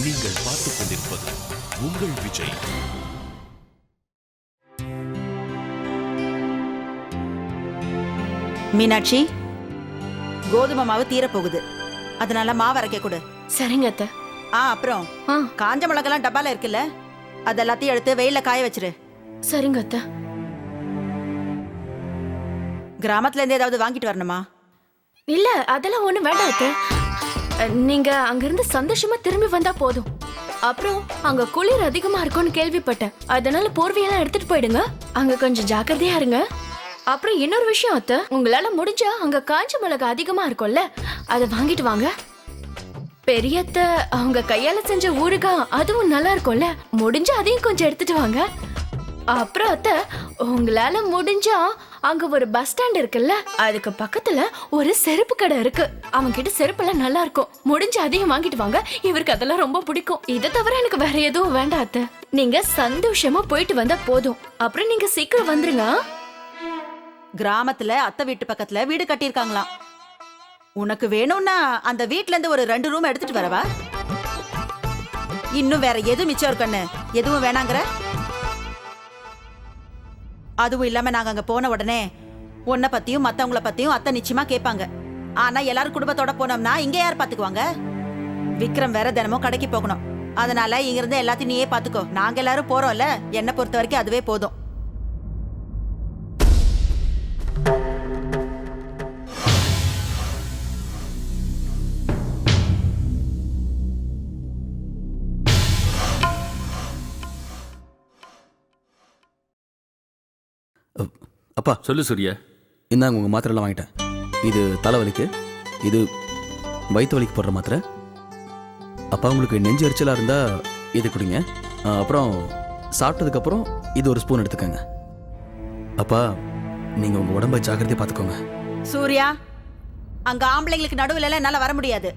நீங்கள் பார்த்துக் கொண்டிருப்பது உங்கள் விஜய். மீனாட்சி, கோதுமை மாவு தீரப்போகுது, அதனால மாவு அரைக்க கொடு. சரிங்க அத்தை. அப்புறம் காஞ்ச மிளகெல்லாம் டப்பால இருக்குல்ல, அது எல்லாத்தையும் எடுத்து வெயில காய வச்சிரு. சரிங்க அத்தை. கிராமத்துல இருந்து ஏதாவது வாங்கிட்டு வரணுமா? இல்ல, அதெல்லாம் ஒண்ணு வேண்டாம் அத்தை. நீங்க அங்கிருந்து சந்தோஷமா திரும்பி வந்தா போதும். அப்புறம் அங்க குளிர் அதிகமா இருக்கும்னு கேள்விப்பட்டேன், அதனால போர்வையெல்லாம் எடுத்துட்டு போயிடுங்க. அங்க கொஞ்சம் ஜாக்கிரதையா இருங்க. அப்புறம் இன்னொரு விஷயம் அத்தை, உங்களால முடிஞ்சா அங்க காஞ்ச மிளகு அதிகமா இருக்கும்ல, அதை வாங்கிட்டு வாங்க. பெரியத்த அவங்க கையால செஞ்ச ஊறுகாய் அதுவும் நல்லா இருக்கும்ல, முடிஞ்சா அதையும் கொஞ்சம் எடுத்துட்டு வாங்க. அப்புறம் அத்தை, உங்களால முடிஞ்சா அங்க ஒரு பஸ் ஸ்டாண்ட் இருக்குல்ல, அதுக்கு பக்கத்துல ஒரு செருப்பு கடை இருக்கு. அவங்க கிட்ட செருப்பெல்லாம் நல்லா இருக்கும், முடிஞ்சு அதையும் வாங்கிட்டு வாங்க. இவருக்கு அதெல்லாம் ரொம்ப பிடிக்கும். இதை தவிர எனக்கு வேற எதுவும் வேண்டாம் அத்தை. நீங்க சந்தோஷமா போயிட்டு வந்தா போதும். அப்புறம் நீங்க சீக்கிரம் வந்துருங்க. கிராமத்துல அத்தை வீட்டு பக்கத்துல வீடு கட்டியிருக்காங்களாம். உனக்கு வேணும்னா அந்த வீட்ல இருந்து ஒரு 2 ரூம் எடுத்துட்டு வரவா? இன்னும் வேற எது மிச்சம் இருக்குன்னு எதுவும் வேணாங்கிற? அதுவும் இல்லாம நாங்க அங்க போன உடனே உன்னை பத்தியும் மத்தவங்கள பத்தியும் அத்தை நிச்சயமா கேட்பாங்க. ஆனா எல்லாரும் குடும்பத்தோட போனோம்னா இங்க யார் பாத்துக்குவாங்க? விக்ரம் வேற தினமும் கடைக்கு போகணும், அதனால இங்க இருந்து எல்லாத்தையும் நீயே பாத்துக்கோ. நாங்க எல்லாரும் போறோம்ல, என்னை பொறுத்த வரைக்கும் அதுவே போதும். அப்பா சொல்லு சூர்யா. இந்தாங்க உங்கள் மாத்திரைலாம் வாங்கிட்டேன். இது தலைவலிக்கு, இது வயிற்று வலிக்கு போடுற மாத்திரை. அப்பா உங்களுக்கு நெஞ்சு எரிச்சலாக இருந்தால் இது குடிங்க. அப்புறம் சாப்பிட்டதுக்கப்புறம் இது ஒரு ஸ்பூன் எடுத்துக்கோங்க. அப்பா நீங்கள் உங்கள் உடம்பை ஜாக்கிரதையாக பார்த்துக்கோங்க. சூர்யா, அங்க ஆம்பளைங்களுக்கு நடுவுல எல்லாம் என்னால வர முடியாது,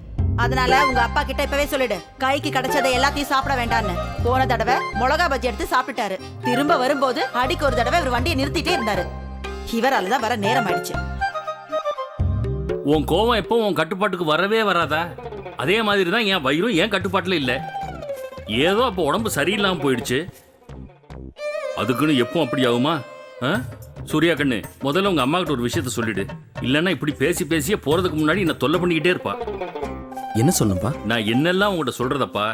அதனால உங்க அப்பா கிட்ட இப்பவே சொல்லிடு, கைக்கு கிடைச்சதை எல்லாத்தையும் சாப்பிட வேண்டான்னு. போன தடவை மிளகா பஜ்ஜி எடுத்து சாப்பிட்டாரு, திரும்ப வரும்போது அடிக்கு ஒரு தடவை இவர் வண்டியை நிறுத்திட்டே இருந்தாரு. இவரால தான் வர நேரம் ஆயிடுச்சு. உன் கோவம் எப்போ உன் கட்டுப்பாட்டுக்கு வரவே வராதா? அதே மாதிரி தான் என் வயிறும் என் கட்டுப்பாட்டில் இல்லை. ஏதோ அப்போ உடம்பு சரியில்லாமல் போயிடுச்சு, அதுக்குன்னு எப்போ அப்படி ஆகுமா? சூர்யா கண்ணு, முதல்ல உங்க அம்மா கிட்ட ஒரு விஷயத்த சொல்லிடு, இல்லைன்னா இப்படி பேசி பேசியே போறதுக்கு முன்னாடி என்ன தொல்லை பண்ணிக்கிட்டே இருப்பா. என்ன சொல்லணும்ப்பா? நான் என்னெல்லாம் உங்கள்கிட்ட சொல்றதப்பா?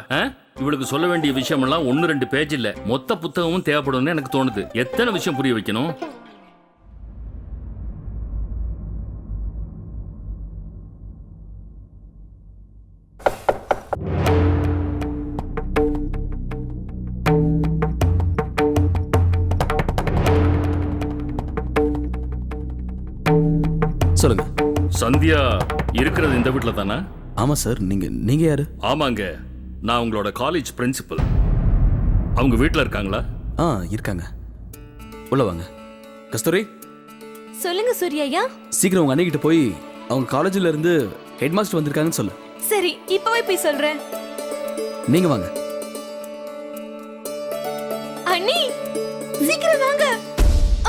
இவளுக்கு சொல்ல வேண்டிய விஷயமெல்லாம் 1-2 பேஜ் இல்ல, மொத்த புத்தகமும் தேவைப்படும்னு எனக்கு தோணுது. எத்தனை விஷயம் புரிய வைக்கணும்? சொல்லுங்க. சந்தியா இருக்கிறது இந்த வீட்டில் தானே? ஆமாம் சார். நீங்கள் யாரு? ஆமாங்க, நான் உங்களோட காலேஜ் பிரின்சிபல். அவங்க வீட்டில் இருக்காங்களா? இருக்காங்க. உள்ள வாங்க. கஸ்தூரி, சொல்லுங்க சூர்யா. சீக்கிரம் உங்க அண்ணிக்கிட்ட போய் அவங்க காலேஜில் இருந்து ஹெட் மாஸ்டர் வந்திருக்காங்கன்னு சொல்லு. சரி, இப்பவே போய் சொல்றேன். நீங்க வாங்க. அண்ணி, சீக்கிரம் வாங்க.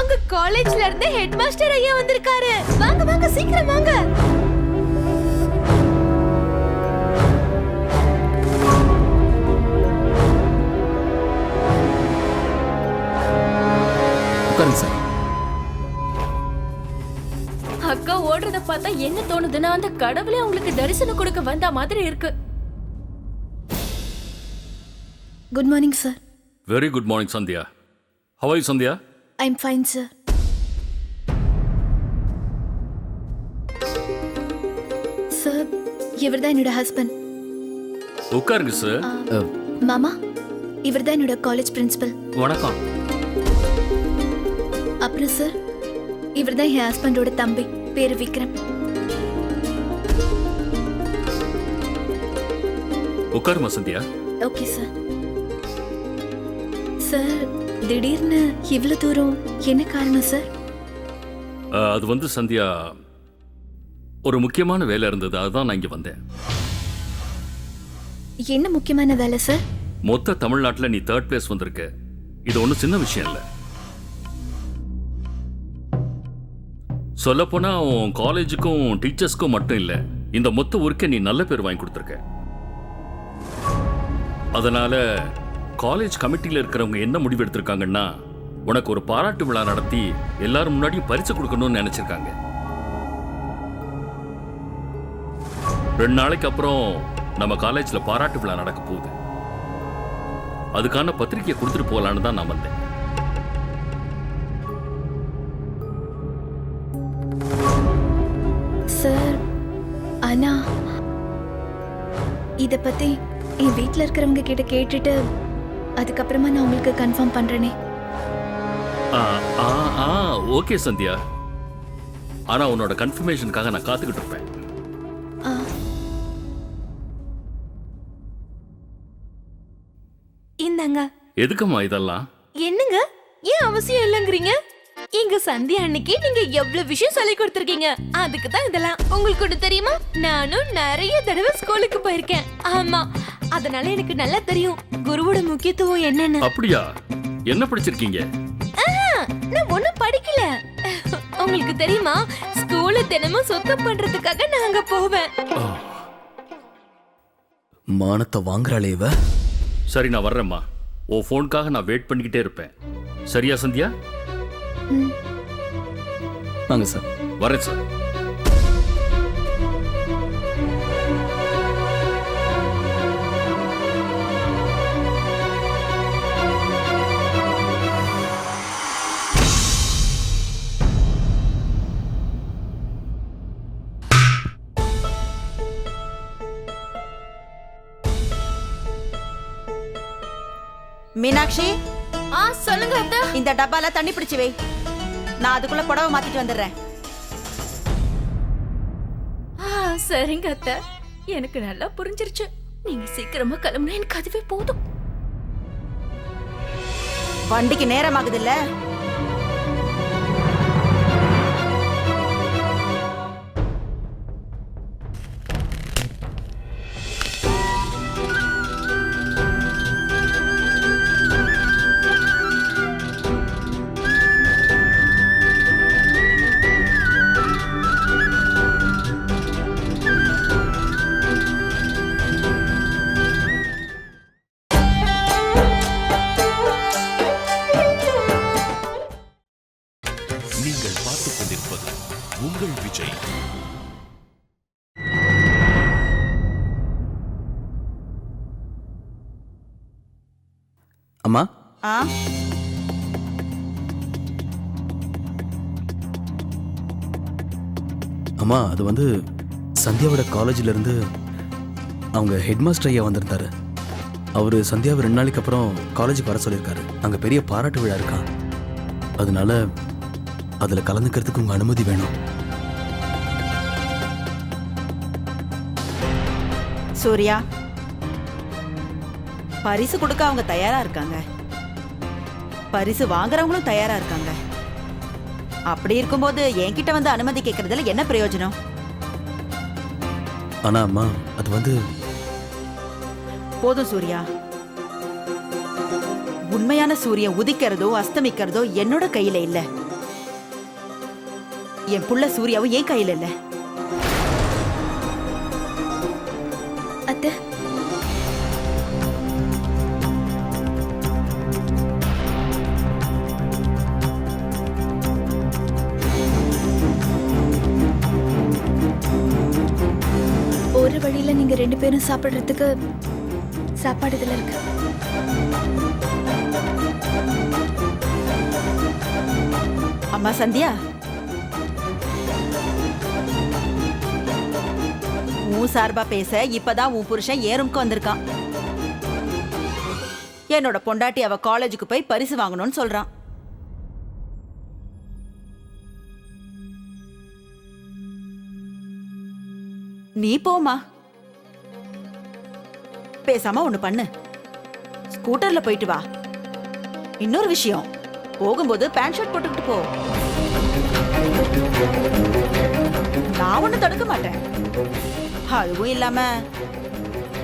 அங்க காலேஜ்ல இருந்து ஹெட் மாஸ்டர் ஐயா வந்திருக்காரு. வாங்க வாங்க, சீக்கிரம் வாங்க. உட்காருங்க சார். அக்கா ஓடுறத பார்த்தா என்ன தோணுதுன்னா, அந்த கடவுளே உங்களுக்கு தரிசனம் கொடுக்க வந்த மாதிரி இருக்கு. Good morning sir. Very good morning Sandhya. How are you Sandhya? I am fine sir. Sir, இவர்தான் என்னோட ஹஸ்பண்ட். உட்காருங்க சார். மாமா, இவர்தான் என்னோட காலேஜ் பிரின்சிபல். வணக்கம். அப்புறம் சார், இவர்தான் என் ஹஸ்பண்டோட தம்பி, பேரு விக்ரம். உட்காருமா சந்தியா. Okay sir. சார், திடீர்னு இவ்வளவு தூரம் என்ன காரணம் சார்? அது வந்து சந்தியா, ஒரு முக்கியமான வேலை இருந்தது, அதுதான் நான் இங்க வந்தேன். என்ன முக்கியமான வேலை சார்? மொத்த தமிழ்நாட்டில் நீ 3rd பிளேஸ் வந்திருக்க. இது ஒன்றும் சின்ன விஷயம் இல்லை. சொல்லப்போனா உன் காலேஜுக்கும் டீச்சர்ஸ்க்கும் மட்டும் இல்லை, இந்த மொத்த ஊருக்கே நீ நல்ல பேர் வாங்கி கொடுத்துருக்க. அதனால காலேஜ் கமிட்டியில் இருக்கிறவங்க என்ன முடிவு எடுத்திருக்காங்கன்னா உனக்கு ஒரு பாராட்டு விழா நடத்தி எல்லாரும் முன்னாடியும் பரிசு கொடுக்கணும்னு நினைச்சிருக்காங்க. 2 நாளைக்கு அப்புறம் நம்ம காலேஜ்ல பாராட்டு விழா நடக்க போகுது. அதுக்கான பத்திரிக்கையை கொடுத்துட்டு போகலான்னு தான் நான் வந்தேன். சார், ஆனா இத பத்தி என் வீட்ல இருக்கிறவங்க கிட்ட கேட்டுட்டு அதுக்கப்புறமா நான் உங்களுக்கு கன்ஃபார்ம் பண்றேனே. ஓகே சந்தியா, ஆனா உன்னோட கன்ஃபர்மேஷனுக்காக நான் காத்துக்கிட்டு இருப்பேன். ஆ. இந்தாங்க. எதுக்குமா இதெல்லாம்? என்னங்க, ஏன் அவசியம் இல்லைங்கிறீங்க? எங்க சந்தியா அன்னைக்கு நீங்க எவ்வளவு விஷயம் சொல்லி கொடுத்திருக்கீங்க, அதுக்கு தான் இதெல்லாம். உங்களுக்கு ஒண்ணு தெரியுமா, நானும் நிறைய தடவை ஸ்கூலுக்கு போயிருக்கேன். ஆமா, அதனால எனக்கு நல்லா தெரியும் குருவோட முக்கியத்துவம் என்னன்னு. அப்படியா? என்ன படிச்சிருக்கீங்க? நான் ஒண்ணும் படிக்கல. உங்களுக்கு தெரியுமா, ஸ்கூல்ல தினமும் சுத்தம் பண்றதுக்காக நான் அங்க போவேன். மானத்தை வாங்குறாளே இவ. சரி, நான் வர்றேம்மா. உன் ஃபோனுக்காக நான் வெயிட் பண்ணிக்கிட்டே இருப்பேன். சரியா சந்தியா? வாங்க சார். வரேன் சார். மீனாட்சி, சொல்லுங்க அத்தை. இந்த டப்பால தண்ணி பிடிச்சு வை. நான் அதுக்குள்ள புடவை மாத்திட்டு வந்துடுறேன். சரிங்க அத்தை, எனக்கு நல்லா புரிஞ்சிருச்சு. நீங்க சீக்கிரமா கிளம்புனா எனக்கு அதுவே போதும். வண்டிக்கு நேரம் ஆகுது இல்ல? நீங்கள் பார்த்துக் கொண்டிருப்பது உங்கள் விஜய். அம்மா, ஆ, அம்மா, அது வந்து சந்தியாவோட காலேஜில் இருந்து அவங்க ஹெட் மாஸ்டர் ஐயா வந்திருந்தாரு. அவர் சந்தியாவை 2 நாளைக்கு அப்புறம் காலேஜுக்கு வர சொல்லியிருக்காரு. அங்கே பெரிய பாராட்டு விழா இருக்கான். அதனால அதில் கலந்துக்கிறதுக்கு உங்கள் அனுமதி வேணும். சூர்யா, பரிசு கொடுக்க அவங்க தயாரா இருக்காங்க. பரிசு வாங்குறவங்களும் தயாரா இருக்காங்க. அப்படி இருக்கும்போது என்கிட்ட வந்து அனுமதி கேட்கறதுல என்ன பிரயோஜனம்? ஆனா அம்மா, அது வந்து போதும் சூர்யா. உண்மையான சூரியன் உதிக்கிறதோ அஸ்தமிக்கிறதோ என்னோட கையில இல்ல. என் புள்ள சூர்யாவும் என் கையில இல்ல. அத்தை, ஒரு வழியில நீங்க 2 பேரும் சாப்பிடுறதுக்கு சாப்பாடு இதுல இருக்கு. அம்மா சந்தியா, உன் சார்பா பேச இப்பதான் உன் புருஷன் என் ரூம்க்கு வந்திருக்கான். என்னோட பொண்டாட்டி அவ காலேஜுக்கு போய் பரிசு வாங்கணும்னு சொல்றான். நீ போமா, பேசாம ஒண்ணு பண்ணு, ஸ்கூட்டர்ல போயிட்டு வா. இன்னொரு விஷயம், போகும்போது பேண்ட் ஷர்ட் போட்டுக்கிட்டு போ. நான் ஒண்ணு தடுக்க மாட்டேன். அதுவும் இல்லாம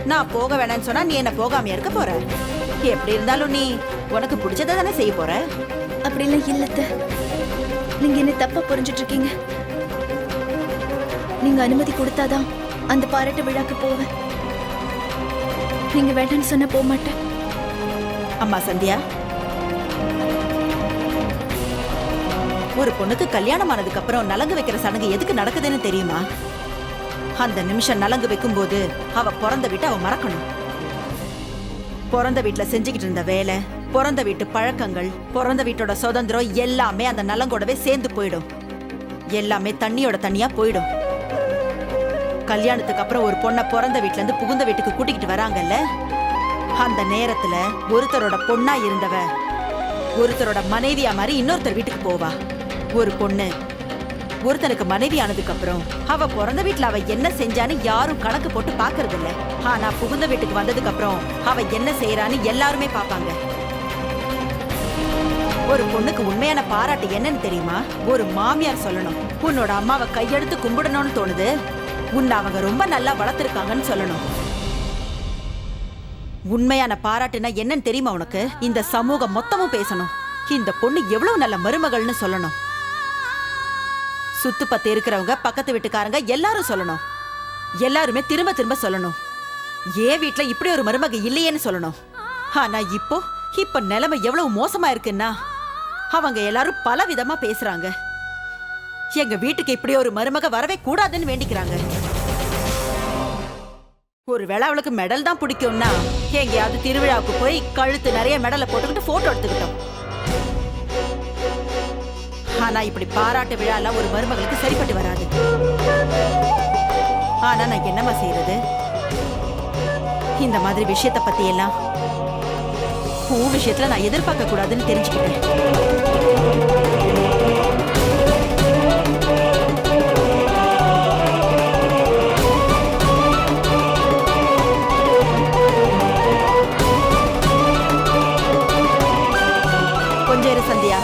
நான் போக வேணாம்னு சொன்னா நீ என்ன போகாம இருக்க போற? எப்படி இருந்தாலும் நீ உனக்கு பிடிச்சதை தானே செய்ய போற. அப்படிலாம் இல்லத்த, நீங்க என்ன தப்பா புரிஞ்சிட்டு இருக்கீங்க. நீங்க அனுமதி கொடுத்தாதான் அந்த பாராட்டு விழாக்கு போவேன். நீங்க வேண்டாம்னு சொன்னா போக மாட்டேன். அம்மா சந்தியா, ஒரு பொண்ணுக்கு கல்யாணம் ஆனதுக்கு அப்புறம் நலங்கு வைக்கிற சடங்கு எதுக்கு நடக்குதுன்னு தெரியுமா? அந்த நிமிஷம் நலங்கு வைக்கும்போது அவ பிறந்த வீட்டை அவ மறக்கணும். பிறந்த வீட்டுல செஞ்சுக்கிட்டு இருந்த வேலை, பிறந்த வீட்டு பழக்கங்கள், பிறந்த வீட்டோட சுதந்திரம் எல்லாமே அந்த நலங்கோடவே சேர்ந்து போயிடும். எல்லாமே தண்ணியோட தண்ணியா போயிடும். கல்யாணத்துக்கு அப்புறம் ஒரு பொண்ணை பிறந்த வீட்டுல இருந்து புகுந்த வீட்டுக்கு கூட்டிக்கிட்டு வராங்கல்ல, அந்த நேரத்துல ஒருத்தரோட பொண்ணா இருந்தவ ஒருத்தரோட மனைவியா மாதிரி இன்னொருத்தர் வீட்டுக்கு போவா. ஒரு பொண்ணு ஒருத்தனுக்கு மனைவி ஆனதுக்கு அப்புறம் அவ பிறந்த வீட்டுல அவ என்ன செஞ்சான்னு யாரும் கணக்கு போட்டு பாக்குறது இல்ல. ஆனா புகுந்த வீட்டுக்கு வந்ததுக்கு அப்புறம் அவ என்ன செய்யறான்னு எல்லாருமே பாப்பாங்க. ஒரு பொண்ணுக்கு உண்மையான பாராட்டு என்னன்னு தெரியுமா? ஒரு மாமியார் சொல்லணும், உன்னோட அம்மாவை கையெடுத்து கும்பிடணும்னு தோணுது, உன்னை அவங்க ரொம்ப நல்லா வளர்த்திருக்காங்கன்னு சொல்லணும். உண்மையான பாராட்டுனா என்னன்னு தெரியுமா உனக்கு? இந்த சமூகம் மொத்தமும் பேசணும், இந்த பொண்ணு எவ்வளவு நல்ல மருமகள்னு சொல்லணும். சுத்து பத்து இருக்கிறவங்க, பக்கத்து வீட்டுக்காரங்க எல்லாரும் சொல்லணும். எல்லாருமே திரும்ப திரும்ப சொல்லணும், ஏன் வீட்டுல இப்படி ஒரு மருமக இல்லையேன்னு சொல்லணும். ஆனா இப்ப நிலைமை எவ்வளவு மோசமா இருக்குன்னா அவங்க எல்லாரும் பல விதமா பேசுறாங்க. எங்க வீட்டுக்கு இப்படி ஒரு மருமக வரவே கூடாதுன்னு வேண்டிக்கிறாங்க. ஒருவேளை அவளுக்கு மெடல் தான் பிடிக்கும்னா எங்கேயாவது திருவிழாவுக்கு போய் கழுத்து நிறைய மெடலை போட்டுக்கிட்டு போட்டோ எடுத்துக்கிட்டோம். ஆனா இப்படி பாராட்டு விழா ஒரு மருமகளுக்கு சரிப்பட்டு வராது. ஆனா நான் என்னமா செய்யறது? இந்த மாதிரி விஷயத்தை பத்தி எல்லாம் உன் விஷயத்துல நான் எதிர்பார்க்க கூடாதுன்னு தெரிஞ்சுக்கிட்டேன். கொஞ்சம் இரு சந்தியா.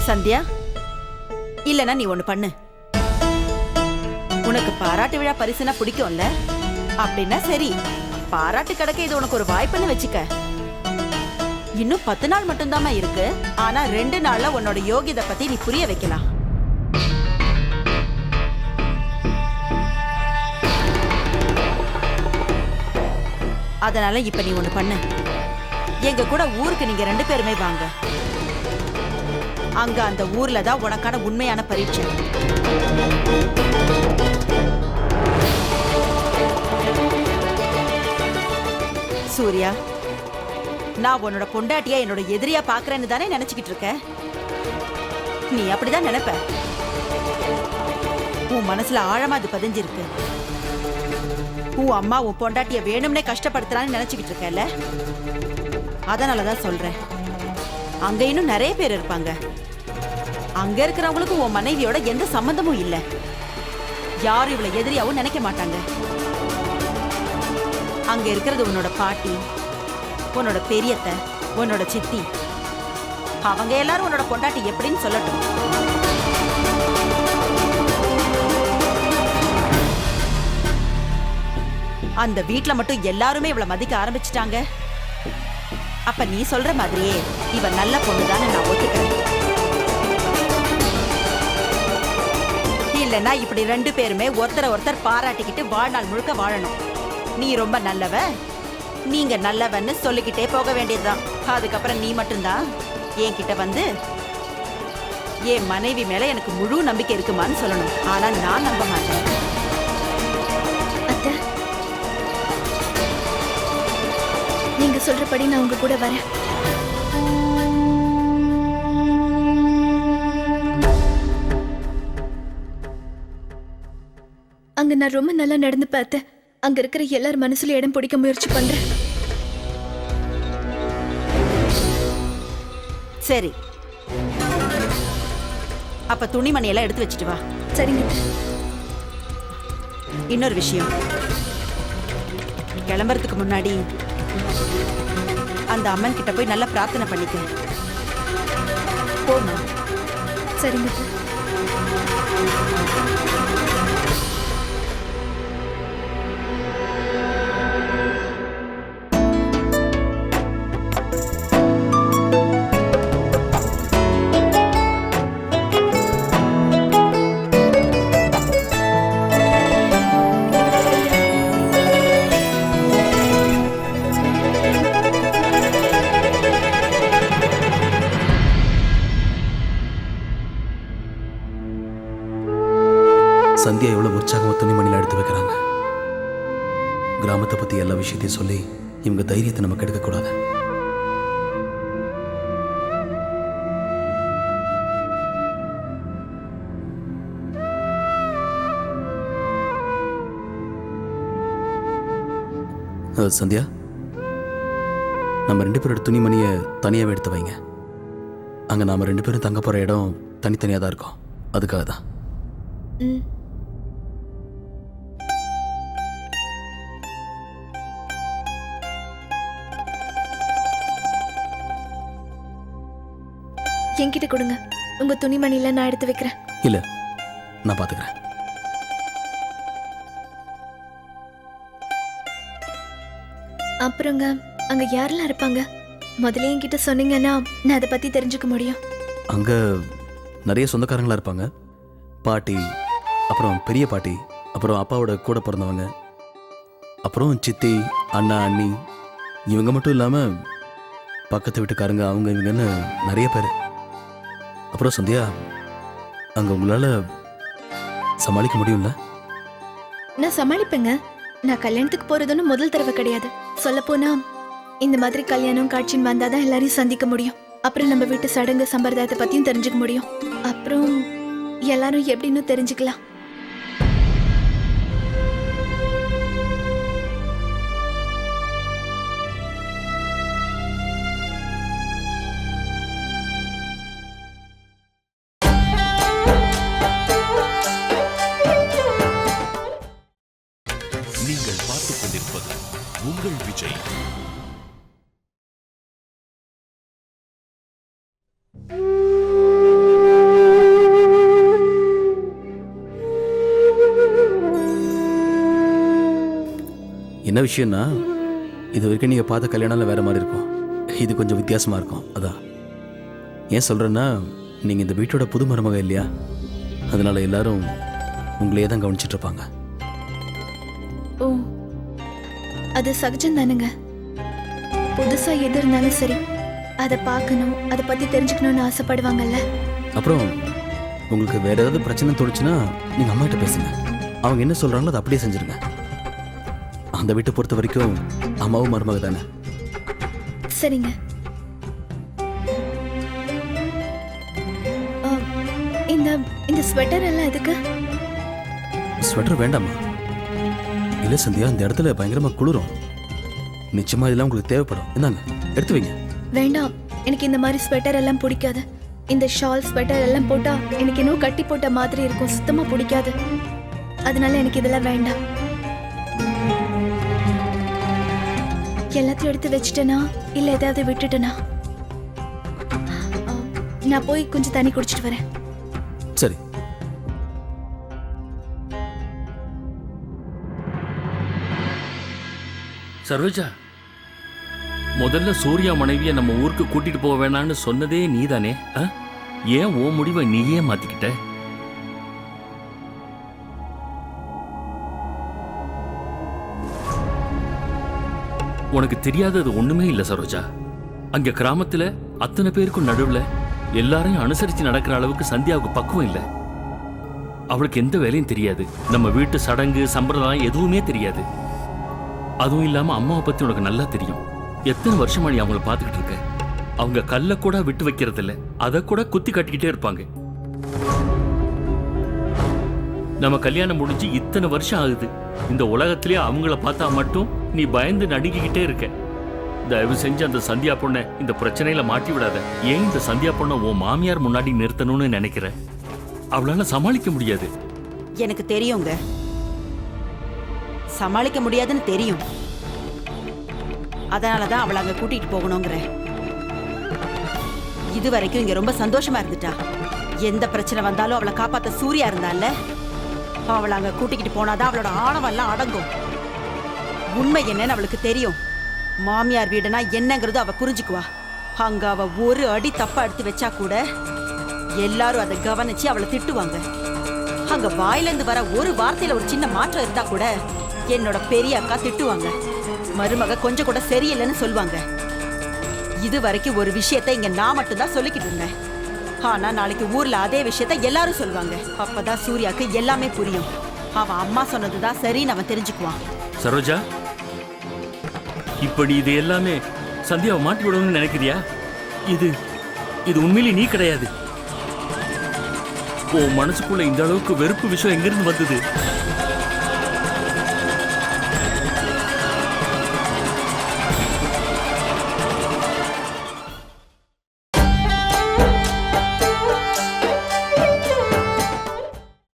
சந்தியா, இல்லனா நீ ஒண்ணு பண்ணு. உனக்கு பாராட்டு விழா பரிசுனா பிடிக்கும்ல? அப்படின்னா சரி, பாராட்டு கிடைக்க இது உனக்கு ஒரு வாய்ப்புன்னு வச்சுக்க. இன்னும் 10 நாள் மட்டும்தாமா இருக்கு. ஆனா 2 நாள்ல உன்னோட யோகியதை பத்தி நீ புரிய வைக்கலாம். அதனால இப்ப நீ ஒண்ணு பண்ணு, எங்க கூட ஊருக்கு நீங்க 2 பேருமே வாங்க. அங்க அந்த ஊர்ல தான் உனக்கான உண்மையான பரீட்சை. சூர்யா, நான் உன்னோட பொண்டாட்டியா என்னோட எதிரியா பாக்குறேன்னு தானே நினைச்சுக்கிட்டு இருக்க. நீ அப்படிதான் நினைப்ப. உன் மனசுல ஆழமா அது பதிஞ்சிருக்கு. உன் அம்மா உன் பொண்டாட்டிய வேணும்னே கஷ்டப்படுத்துறான்னு நினைச்சுக்கிட்டு இருக்கல. அதனாலதான் சொல்றேன், அங்க இன்னும் நிறைய பேர் இருப்பாங்க. அங்க இருக்கிறவங்களுக்கு உன் மனைவியோட எந்த சம்பந்தமும் இல்ல. யாரும் இவ்வளவு எதிரியாவும் நினைக்க மாட்டாங்க. அங்க இருக்கிறது உன்னோட பாட்டி, உன்னோட பெரியத்தை, உன்னோட சித்தி. அவங்க எல்லாரும் உன்னோட பொண்டாட்டி எப்படின்னு சொல்லட்டும். அந்த வீட்டுல மட்டும் எல்லாருமே இவளை மதிக்க ஆரம்பிச்சிட்டாங்க. அப்ப நீ சொல்ற மாதிரியே இவ நல்ல பொண்ணுதான்னு நான் ஒத்துக்கிறேன். இல்லைன்னா இப்படி 2 பேருமே ஒருத்தரை ஒருத்தர் பாராட்டிக்கிட்டு வாழ்நாள் முழுக்க வாழணும். நீ ரொம்ப நல்லவ, நீங்க நல்லவன்னு சொல்லிக்கிட்டே போக வேண்டியதுதான். அதுக்கப்புறம் நீ மட்டும்தான் என்கிட்ட வந்து என் மனைவி மேல எனக்கு முழு நம்பிக்கை இருக்குமான்னு சொல்லணும். ஆனா நான் நம்ப மாட்டேன். அத்தை, நீங்க சொல்றபடி நான் உங்க கூட வரேன். அங்க நான் ரொம்ப நல்லா நடந்து பார்த்தேன். அங்க இருக்கிற எல்லார் மனசுல இடம் பிடிக்க முயற்சி பண்றேன். சரி, அப்ப துணிமணி எல்லாம் எடுத்து வச்சுட்டு வா. சரிங்க. இன்னொரு விஷயம், கிளம்புறதுக்கு முன்னாடி அந்த அம்மன் கிட்ட போய் நல்லா பிரார்த்தனை பண்ணிக்க. போகணும். சரிங்க. சந்தியா எவ்வளோ உற்சாகமாக துணிமணியில் எடுத்து வைக்கிறாங்க. கிராமத்தை பற்றி எல்லா விஷயத்தையும் சொல்லி இவங்க தைரியத்தை நம்ம கெடுக்கக்கூடாது. சந்தியா, நம்ம 2 பேரோட துணிமணியை தனியாகவே எடுத்து வைங்க. அங்கே நாம் 2 பேரும் தங்க போகிற இடம் தனித்தனியாக தான் இருக்கும். அதுக்காக தான். ம். என்கிட்ட கொடுங்க. உங்க துணிமணியில நான் எடுத்து வைக்கிறேன். இல்லை, நான் பார்த்துக்கிறேன். அப்புறங்க அங்க யாரெல்லாம் இருப்பாங்க? முதல்ல என்கிட்ட சொன்னீங்கன்னா நான் அதை பத்தி தெரிஞ்சுக்க முடியும். அங்கே நிறைய சொந்தக்காரங்களாக இருப்பாங்க. பாட்டி, அப்புறம் பெரிய பாட்டி, அப்புறம் அப்பாவோட கூட பிறந்தவங்க, அப்புறம் சித்தி, அண்ணா, அண்ணி, இவங்க மட்டும் இல்லாமல் பக்கத்து வீட்டுக்காரங்க, அவங்க இவங்கன்னு நிறைய பேர். அப்புறம் சந்தியா, அங்கே உங்களால் சமாளிக்க முடியும்ல? நான் சமாளிப்பேங்க. நான் கல்யாணத்துக்கு போறதுன்னு முதல் தடவை கிடையாது. சொல்லப்போனா இந்த மாதிரி கல்யாணம் காட்சின்னு வந்தாதான் எல்லாரையும் சந்திக்க முடியும். அப்புறம் நம்ம வீட்டு சடங்கு சம்பிரதாயத்தை பத்தியும் தெரிஞ்சுக்க முடியும். அப்புறம் எல்லாரும் எப்படின்னு தெரிஞ்சுக்கலாம். நீங்கள் பார்த்துக் கொண்டிருப்பது உங்கள் விஜய். என்ன விஷயம்னா, இது வரைக்கும் நீங்கள் பார்த்த கல்யாணம்ல வேறு மாதிரி இருக்கும். இது கொஞ்சம் வித்தியாசமாக இருக்கும். அதான் ஏன் சொல்கிறேன்னா, நீங்கள் இந்த வீட்டோட புது மருமக இல்லையா? அதனால் எல்லாரும் உங்களையே தான் கவனிச்சிட்டு இருப்பாங்க. ஓ, அது சகஜம் தானுங்க. புதுசா எது இருந்தாலும் சரி, அதை பார்க்கணும், அதை பத்தி தெரிஞ்சுக்கணும்னு ஆசைப்படுவாங்கல்ல. அப்புறம் உங்களுக்கு வேறு ஏதாவது பிரச்சனை தோணுச்சுன்னா நீங்கள் அம்மாகிட்ட பேசுங்க. அவங்க என்ன சொல்கிறாங்களோ அதை அப்படியே செஞ்சுருங்க. அந்த வீட்டை பொறுத்த வரைக்கும் அம்மாவும் மருமக தானே. சரிங்க. இந்த இந்த ஸ்வெட்டர் எல்லாம் எதுக்கு? ஸ்வெட்டர் வேண்டாமா? இல்லை சந்தியா, இந்த இடத்துல பயங்கரமாக குளிரும். நிச்சயமாக இதெல்லாம் உங்களுக்கு தேவைப்படும். என்னங்க, எடுத்து வைங்க. வேண்டாம், எனக்கு இந்த மாதிரி ஸ்வெட்டர் எல்லாம் பிடிக்காது. இந்த ஷால் ஸ்வெட்டர் எல்லாம் போட்டா எனக்கு இன்னும் கட்டி போட்ட மாதிரி இருக்கும். சுத்தமா பிடிக்காது. அதனால எனக்கு இதெல்லாம் வேண்டாம். எல்லாத்தையும் எடுத்து வச்சுட்டேனா இல்ல ஏதாவது விட்டுட்டேனா? நான் போய் கொஞ்சம் தண்ணி குடிச்சிட்டு வரேன். சரி. சரோஜா, முதல்ல சூர்யா மனைவியை நம்ம ஊருக்கு கூட்டிட்டு போக வேணான்னு சொன்னதே நீதானே? ஏன் உன் முடிவை நீயே மாத்திக்கிட்ட? உனக்கு தெரியாதது ஒண்ணுமே இல்ல சரோஜா. அங்க கிராமத்துல அத்தனை பேருக்கும் நடுவுல எல்லாரையும் அனுசரிச்சு நடக்கிற அளவுக்கு சந்தியாவுக்கு பக்குவம் இல்ல. அவளுக்கு எந்த வேலையும் தெரியாது. நம்ம வீட்டு சடங்கு சம்பிரதாயம் எதுவுமே தெரியாது. அதுவும் இல்லாம அம்மாவை பத்தி உனக்கு நல்லா தெரியும். எத்தனை வருஷமா நீ அவங்கள பாத்துக்கிட்டு இருக்க. அவங்க கல்ல கூட விட்டு வைக்கிறது இல்ல, அதை கூட குத்தி கட்டிக்கிட்டே இருப்பாங்க. நம்ம கல்யாணம் முடிஞ்சு இத்தனை வருஷம் ஆகுது. இந்த உலகத்திலேயே அவங்கள பார்த்தா மட்டும் நீ பயந்து நடுங்கிக்கிட்டே இருக்க. தயவு செஞ்சு அந்த சந்தியா பொண்ணை இந்த பிரச்சனையில மாட்டி விடாத. ஏன் இந்த சந்தியா பொண்ணை உன் மாமியார் முன்னாடி நிறுத்தணும்னு நினைக்கிற? அவளால சமாளிக்க முடியாது. எனக்கு தெரியுங்க, சமாளிக்க முடியாதுன்னு தெரியும். அதனாலதான் அவளை அங்க கூட்டிட்டு போகணுங்கிற. இது வரைக்கும் இங்க ரொம்ப சந்தோஷமா இருந்துட்டா. எந்த பிரச்சனை வந்தாலும் அவளை காப்பாத்த சூர்யா இருந்தால, அவளை அங்க கூட்டிக்கிட்டு போனாதான் அவளோட ஆணவம் எல்லாம் அடங்கும். உண்மை என்னன்னு அவளுக்கு தெரியும். மாமியார் வீடுனா என்னங்கிறது அவ புரிஞ்சுக்குவா. அங்க அவ ஒரு அடி தப்பா எடுத்து வச்சா கூட எல்லாரும் அதை கவனிச்சு அவளை திட்டுவாங்க. அங்க வாயிலிருந்து வர ஒரு வார்த்தையில ஒரு சின்ன மாற்றம் இருந்தா கூட என்னோட பெரிய அக்கா திட்டுவாங்க. மருமக கொஞ்சம் கூட சரியில்லைன்னு சொல்லுவாங்க. இது வரைக்கும் ஒரு விஷயத்தை இங்க நான் மட்டும்தான் சொல்லிக்கிட்டு இருந்தேன். ஆனா நாளைக்கு ஊர்ல அதே விஷயத்த எல்லாரும் சொல்லுவாங்க. அப்பதான் சூர்யாக்கு எல்லாமே புரியும். அவன் அம்மா சொன்னதுதான் சரின்னு அவன் தெரிஞ்சுக்குவான். சரோஜா, இப்படி இது எல்லாமே சந்தியாவை மாட்டி விடணும்னு நினைக்கிறியா? இது இது உண்மையிலே நீ கிடையாது. உன் மனசுக்குள்ள இந்த அளவுக்கு வெறுப்பு விஷயம் எங்கிருந்து வந்தது?